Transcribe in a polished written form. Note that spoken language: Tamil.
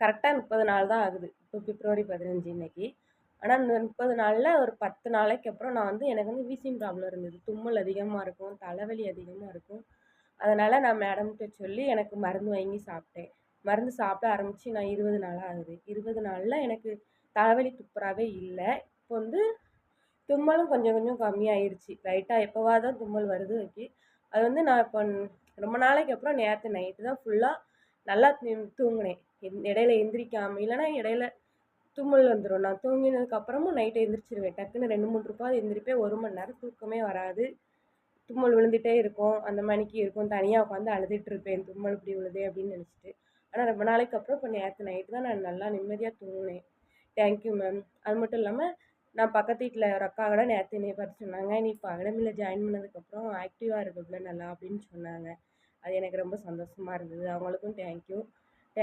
கரெக்ட்டா 30 நாள் தான் ஆகுது. இப்போ பிப்ரவரி 15 இன்னைக்கு. ஆனா இந்த 30 நாள்ல ஒரு 10 நாளைக்கு அப்புறம் நான் வந்து எனக்கு வந்து வீசிங் ப்ராப்ளம் இருந்தது. தும்மல் அதிகமா இருக்கும், தலைவலி அதிகமா இருக்கும். அதனால நான் மேடம்ட்ட சொல்லி எனக்கு மருந்து வாங்கி சாப்பிட்டேன். மருந்து சாப்பிட ஆரம்பிச்சு நான் 20 நாள் ஆகுது. 20 நாள்ல எனக்கு தலைவலி சூப்பராவே இல்ல. இப்போ வந்து தும்மலும் கொஞ்சம் கொஞ்சம் கம்மியாயிருச்சு. லைட்டா எப்பவாவது தான் தும்மல் வருது ஓகே. அது வந்து நான் இப்போ ரொம்ப நாளைக்கு அப்புறம் நேத்து நைட்டு தான் ஃபுல்லா நல்லா தூங்குனேன். இடையில எந்திரிக்காம இல்லன்னா இடையில தும்மல் வந்துரும். நான் தூங்கினதுக்கு அப்புறமும் நைட் எந்திரிச்சுருவேன். டக்குன்னு 2, 3 ட்ரிப்பாவது எந்திரிப்பேன். 1 மணி நேரம் தூக்கமே வராது. தும்மல் விழுந்துட்டே இருக்கும். அந்த மாணிக்கு இருக்கும். தனியா உட்காந்து அழுதுட்டு இருப்பேன். தும்மல் இப்படி விழுதே அப்படின்னு நெனச்சுட்டு. ஆனா ரொம்ப நாளைக்கு அப்புறம் இப்போ நேத்து நைட்டு தான் நான் நல்லா நிம்மதியா தூங்குனேன். Thank you ma'am. அது மட்டும் இல்லாம, நான் பக்கத்து வீட்ல ஒரு அக்கா கூட நேத்து என்னைய பார்த்து சொன்னாங்க, "நீ இப்ப அகாடமில ஜாயின் பண்ணதுக்கப்புறம் ஆக்டிவா இருக்க புள்ள நல்லா" அப்படின்னு சொன்னாங்க. அது எனக்கு ரொம்ப சந்தோஷமா இருந்தது. அவங்களுக்கும் தேங்க் யூ.